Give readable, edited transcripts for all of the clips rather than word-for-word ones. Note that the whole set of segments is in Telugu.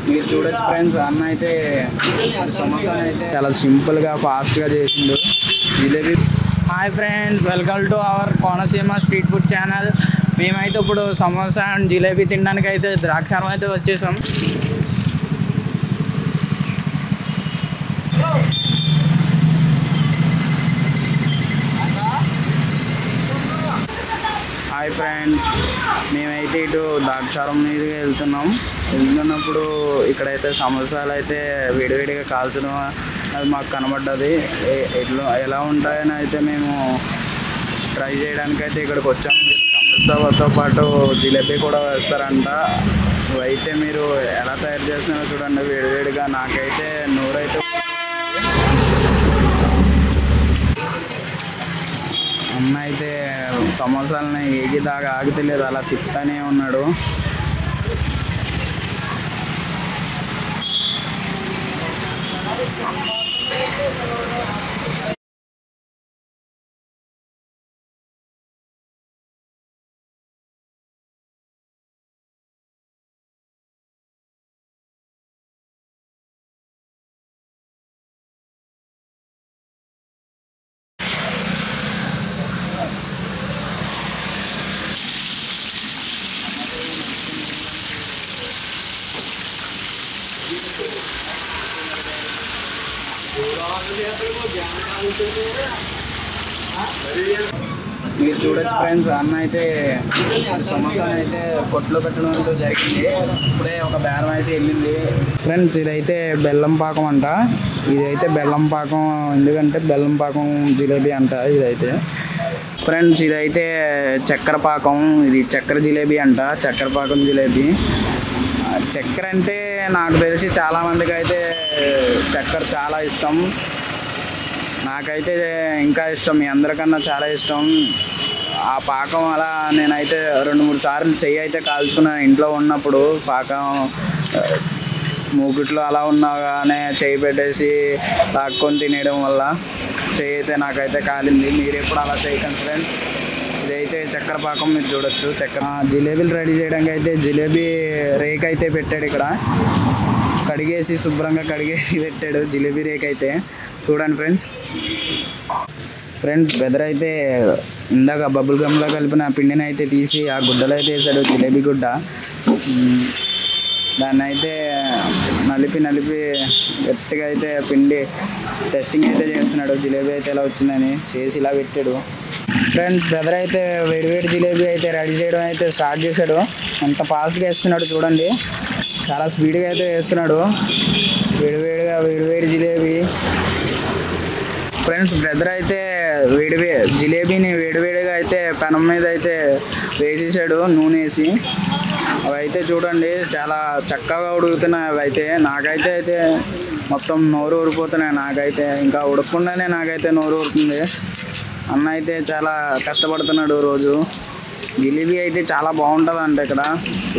మీరు చూడొచ్చు ఫ్రెండ్స్, అన్న అయితే సమోసాని అయితే చాలా సింపుల్గా ఫాస్ట్గా చేసిండు jalebi. Hi friends, welcome to our Konaseema street food channel. మేమైతే ఇప్పుడు సమోసా అండ్ జిలేబీ తినడానికి అయితే ద్రాక్షారం అయితే వచ్చేసాం. హాయ్ ఫ్రెండ్స్, మేమైతే ఇటు ద్రాక్షారం మీదుగా వెళ్తున్నప్పుడు ఇక్కడైతే సమోసాలు అయితే వేడివేడిగా కాల్చడం అది మాకు కనబడ్డది. ఎలా ఉంటాయని అయితే మేము ట్రై చేయడానికి అయితే ఇక్కడికి వచ్చాము. సమోసాతో పాటు జిలేబీ కూడా వేస్తారంట. అయితే మీరు ఎలా తయారు చేస్తున్నారో చూడండి వేడివేడిగా. నాకైతే నోరైతే అన్న అయితే సమోసాలని ఏగిదాకా ఆగితలేదు, అలా తిప్పుతానే ఉన్నాడు. మీరు చూడొచ్చు ఫ్రెండ్స్, అన్న అయితే సమోసాని అయితే కొట్లో పెట్టడం అంటూ జరిగింది. ఇప్పుడే ఒక బేరం అయితే వెళ్ళింది. ఫ్రెండ్స్, ఇదైతే బెల్లం పాకం అంట. ఇదైతే బెల్లం పాకం, ఎందుకంటే బెల్లం పాకం జిలేబీ అంట. ఇదైతే ఫ్రెండ్స్, ఇదైతే చక్కెర పాకం. ఇది చక్కెర జిలేబీ అంట, చక్కెర పాకం జిలేబీ. చక్కెర అంటే నాకు తెలిసి చాలామందికి అయితే చక్కెర చాలా ఇష్టం. నాకైతే ఇంకా ఇష్టం, మీ అందరికన్నా చాలా ఇష్టం. ఆ పాకం అలా నేనైతే 2-3 సార్లు చెయ్యి అయితే కాల్చుకున్నాను ఇంట్లో ఉన్నప్పుడు. పాకం మూకిట్లో అలా ఉన్నాగానే చెయ్యి పెట్టేసి తాక్కొని తినేయడం వల్ల చెయ్యి అయితే నాకైతే కాలింది. మీరు ఎప్పుడు అలా చేయకండి ఫ్రెండ్స్. ఇదైతే చక్కెర పాకం, మీరు చూడొచ్చు. చక్కెర జిలేబీలు రెడీ చేయడానికి అయితే జిలేబీ రేక్ అయితే పెట్టాడు ఇక్కడ. కడిగేసి శుభ్రంగా కడిగేసి పెట్టాడు జిలేబీ రేక్ అయితే. చూడండి ఫ్రెండ్స్, బెదర్ అయితే ఇందాక బబుల్ గమ్లో కలిపిన పిండిని అయితే తీసి ఆ గుడ్డలో అయితే వేసాడు, జిలేబీ గుడ్డ. దాన్ని అయితే నలిపి గట్టిగా అయితే పిండి టెస్టింగ్ అయితే చేస్తున్నాడు. జిలేబీ అయితే ఎలా వచ్చిందని చేసి ఇలా పెట్టాడు. ఫ్రెండ్స్, బెదర్ అయితే వేడివేడి జిలేబీ అయితే రెడీ చేయడం అయితే స్టార్ట్ చేశాడు. అంత ఫాస్ట్గా వేస్తున్నాడు చూడండి, చాలా స్పీడ్గా అయితే వేస్తున్నాడు. వేడివేడి జిలేబీ. ఫ్రెండ్స్, బ్రదర్ అయితే జిలేబీని వేడివేడిగా అయితే పెనం మీద అయితే వేసేసాడు నూనె వేసి. అవి అయితే చూడండి చాలా చక్కగా ఉడుకుతున్నాయి. అవి అయితే నాకైతే మొత్తం నోరు ఊరిపోతున్నాయి. నాకైతే ఇంకా ఉడకకుండానే నాకైతే నోరు ఊరుతుంది. అన్న అయితే చాలా కష్టపడుతున్నాడు రోజు. జిలేబీ అయితే చాలా బాగుంటుంది అంట ఇక్కడ.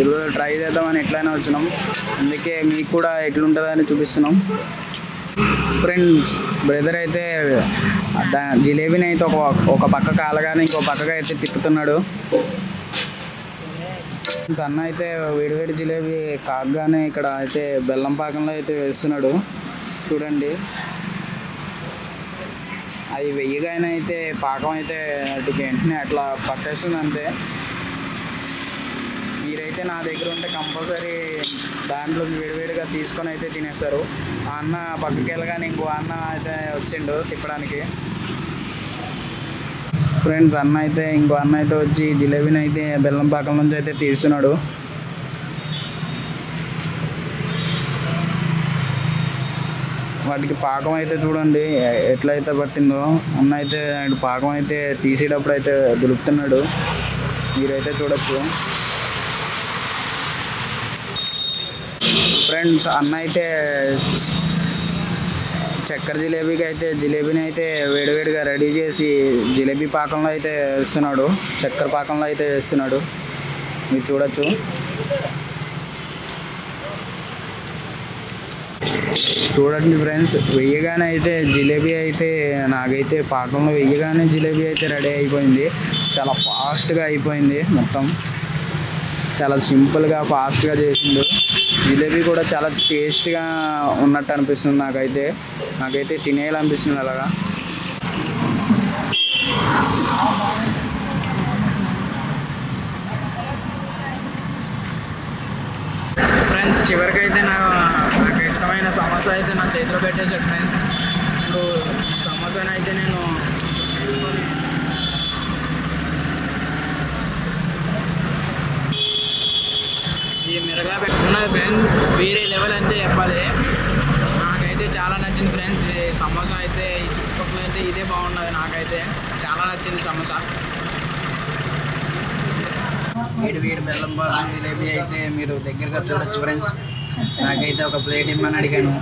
ఈరోజు ట్రై చేద్దామని ఎట్లయినా వచ్చినాం, అందుకే మీకు కూడా ఎట్లుంటుందని చూపిస్తున్నాం. ఫ్రెండ్స్, బ్రదర్ అయితే జిలేబీని అయితే ఒక పక్క కాలగానే ఇంకో పక్కగా అయితే తిప్పుతున్నాడు. అన్న అయితే వేడివేడి జిలేబీ కాగానే ఇక్కడ అయితే బెల్లం పాకంలో అయితే వేస్తున్నాడు చూడండి. అది వెయ్యగానే అయితే పాకం అయితే వాటికి వెంటనే అట్లా పట్టేస్తుంది అంతే. మీరైతే నా దగ్గర ఉంటే కంపల్సరీ దాంట్లో వేడివేడిగా తీసుకొని అయితే తినేస్తారు. ఆ అన్న పక్కకి వెళ్ళగానే ఇంకో అన్న అయితే వచ్చిండు తిప్పడానికి. ఫ్రెండ్స్, ఇంకో అన్న అయితే వచ్చి జిలేబీని అయితే బెల్లం పాకం నుంచి అయితే తీస్తున్నాడు. వాటికి పాకం అయితే చూడండి ఎట్లయితే పట్టిందో. అన్న అయితే పాకం అయితే తీసేటప్పుడు అయితే దులుపుతున్నాడు, మీరైతే చూడొచ్చు. ఫ్రెండ్స్, అన్న అయితే చక్కెర జిలేబీకి అయితే జిలేబీని అయితే వేడివేడిగా రెడీ చేసి జిలేబీ పాకంలో అయితే వేస్తున్నాడు, చక్కెర పాకంలో అయితే వేస్తున్నాడు, మీరు చూడొచ్చు. చూడండి ఫ్రెండ్స్, వెయ్యగానే అయితే జిలేబీ అయితే నాకైతే పాకంలో వెయ్యగానే జిలేబీ అయితే రెడీ అయిపోయింది. చాలా ఫాస్ట్గా అయిపోయింది మొత్తం. చాలా సింపుల్గా ఫాస్ట్గా చేసిండు. జిలేబీ కూడా చాలా టేస్ట్గా ఉన్నట్టు అనిపిస్తుంది నాకైతే తినేయాలనిపిస్తుంది అలాగా. ఫ్రెండ్స్ చివరికైతే నాకు ఇష్టమైన సమోసా అయితే నా చేతిలో పెట్టేశాడు ఫ్రెండ్స్. ఇప్పుడు సమోసాని అయితే నేను ఈ మిరగా పెట్టుకున్నది ఫ్రెండ్స్, వేరే లెవెల్ అంతే చెప్పాలి. నాకైతే చాలా నచ్చింది ఫ్రెండ్స్. సమోసా అయితే ఈ చుట్టుపక్కల అయితే ఇదే బాగున్నది. నాకైతే చాలా నచ్చింది సమోసా. వేడి బెల్లం పాకం జిలేబీ అయితే మీరు దగ్గరగా చూడొచ్చు ఫ్రెండ్స్. నాకైతే ఒక ప్లేట్ ఇమ్మని అడిగాను.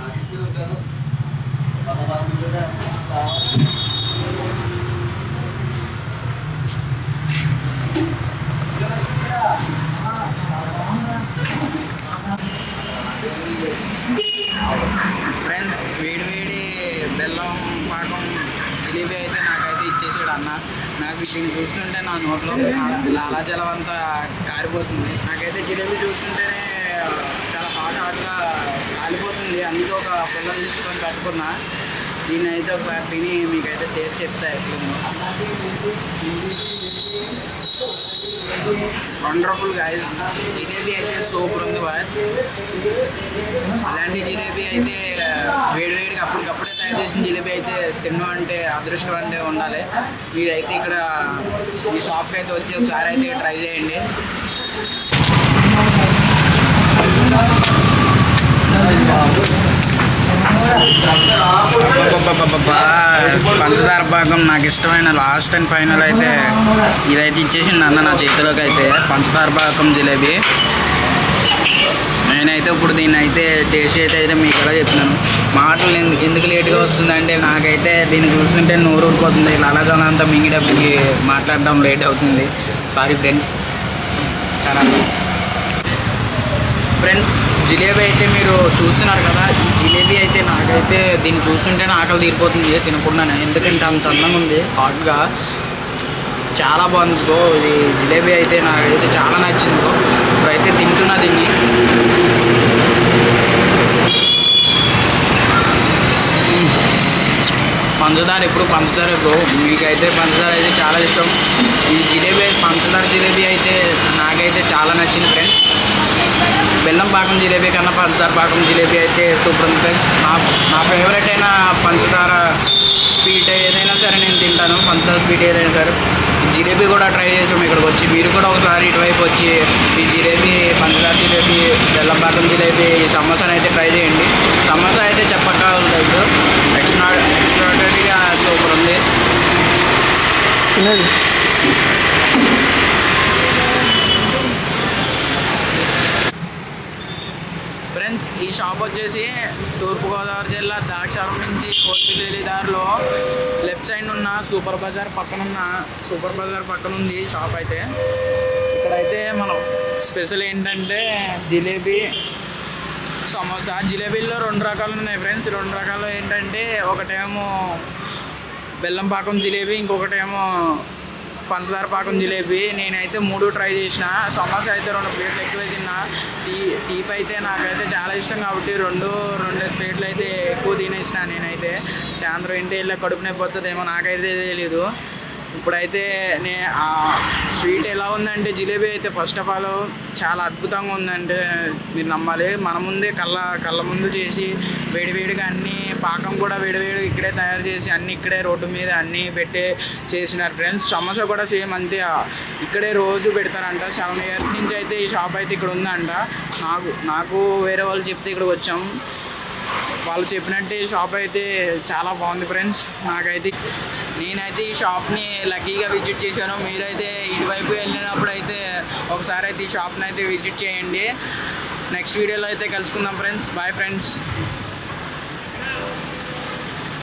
ఫ్రెండ్స్ వేడి బెల్లం పాకం జిలేబీ అయితే నాకైతే ఇచ్చేసాడు అన్న. నాకు దీన్ని చూస్తుంటే నా నోట్లో లాలాజలం అంతా కారిపోతుంది. నాకైతే జిలేబీ చూస్తుంటేనే చాలా హాట్గా కాలిపోతుంది. అందుకే ఒక పుల్ల తీసుకొని కట్టుకున్నా. దీన్ని అయితే ఒకసారి తిని మీకైతే టేస్ట్ చెప్తా ఎట్లుందో. వండర్ఫుల్ గైస్, జిలేబీ అయితే సూపర్ ఉంది బాయ్. అలాంటి జిలేబీ అయితే వేడిగా అప్పటికప్పుడే తయారు చేసిన జిలేబీ అయితే తినడం అంటే అదృష్టం అంటే ఉండాలి. మీరైతే ఇక్కడ ఈ షాప్కి అయితే వచ్చి ఒకసారి అయితే ట్రై చేయండి. పంచదార పాకం నాకు ఇష్టమైన లాస్ట్ అండ్ ఫైనల్ అయితే ఇదైతే ఇచ్చేసింది అన్న నా చేతిలోకి. అయితే పంచదార పాకం జిలేబీ నేనైతే ఇప్పుడు దీన్ని అయితే టేస్ట్ అయితే మీకు ఎలా చెప్తున్నాను. మాటలు ఎందుకు లేట్గా వస్తుందంటే నాకైతే దీన్ని చూస్తుంటే నోరు ఊడిపోతుంది. లాలాజలం అంతా మింగిటప్పటికి మాట్లాడడం లేట్ అవుతుంది. Sorry friends. ఫ్రెండ్స్ జిలేబీ అయితే మీరు చూస్తున్నారు కదా. ఈ జిలేబీ అయితే నాకైతే దీన్ని చూస్తుంటేనే ఆకలి తీరిపోతుంది తినకుండానే. ఎందుకంటే అంత అందంగా ఉంది, హాట్గా చాలా బాగుంది బ్రో. ఇది జిలేబీ అయితే నాకైతే చాలా నచ్చింది బ్రో. ఇప్పుడైతే తింటున్నా దీన్ని. పంచదార ఎప్పుడు పంచదారే బ్రో. మీకైతే పంచదార అయితే చాలా ఇష్టం. ఈ జిలేబీ పంచదార జిలేబీ అయితే నాకైతే చాలా నచ్చింది ఫ్రెండ్స్. బెల్లం పాకం జిలేబీ కన్నా పంచదార పాకం జిలేబీ అయితే సూపర్ ఉంది ఫ్రెండ్స్. నా ఫేవరెట్ అయిన పంచదార స్వీట్ ఏదైనా సరే నేను తింటాను. పంచదార స్వీట్ ఏదైనా సరే. జిలేబీ కూడా ట్రై చేసాము ఇక్కడికి వచ్చి. మీరు కూడా ఒకసారి ఇటువైపు వచ్చి ఈ జిలేబీ, పంచదార జిలేబీ, బెల్లం పాకం జిలేబీ, ఈ సమోసాని అయితే ట్రై చేయండి. సమోసా అయితే చెప్పక్కర్లేదు, ఎక్స్ట్రాడనరీగా సూపర్ ఉంది. ఫ్రెండ్స్ ఈ షాప్ వచ్చేసి తూర్పుగోదావరి జిల్లా ద్రాక్షారం నుంచి కోటిపల్లి దారిలో లెఫ్ట్ సైడ్ ఉన్న సూపర్ బజార్ పక్కన ఉంది షాప్ అయితే. ఇక్కడైతే మనం స్పెషల్ ఏంటంటే జిలేబీ, సమోసా. జిలేబీల్లో 2 రకాలు ఉన్నాయి ఫ్రెండ్స్. 2 రకాలు ఏంటంటే ఒకటేమో బెల్లం పాకం జిలేబీ, ఇంకొకటేమో పంచదార పాకం జిలేబీ. నేనైతే 3 ట్రై చేసిన. సమోసా అయితే 2 ప్లేట్లు ఎక్కువ తిన్నా. టీప్ అయితే నాకైతే చాలా ఇష్టం కాబట్టి 2 ప్లేట్లు అయితే ఎక్కువ తినేసిన. నేనైతే సాయంత్రం ఇంటి వెళ్ళి కడుపు నొప్పి వస్తుందేమో నాకైతే తెలీదు. ఇప్పుడైతే ఆ స్వీట్ ఎలా ఉందంటే జిలేబీ అయితే ఫస్ట్ ఆఫ్ ఆల్ చాలా అద్భుతంగా ఉందంటే మీరు నమ్మాలి. మన ముందే కళ్ళ ముందు చేసి వేడిగా అన్నీ, పాకం కూడా వేడిగా ఇక్కడే తయారు చేసి అన్నీ ఇక్కడే రోడ్డు మీద అన్నీ పెట్టి చేసినారు ఫ్రెండ్స్. సమోసా కూడా సేమ్ అంతే, ఇక్కడే రోజు పెడతారంట. 7 years నుంచి అయితే ఈ షాప్ అయితే ఇక్కడ ఉందంట. నాకు వేరే వాళ్ళు చెప్తే ఇక్కడికి వచ్చాం. వాళ్ళు చెప్పినట్టే ఈ షాప్ అయితే చాలా బాగుంది ఫ్రెండ్స్. నేనైతే ఈ షాప్ని లక్కీగా విజిట్ చేశాను. మీరైతే ఇటువైపు వెళ్ళినప్పుడు అయితే ఒకసారి అయితే ఈ షాప్ని అయితే విజిట్ చేయండి. నెక్స్ట్ వీడియోలో అయితే కలుసుకుందాం ఫ్రెండ్స్. Bye friends.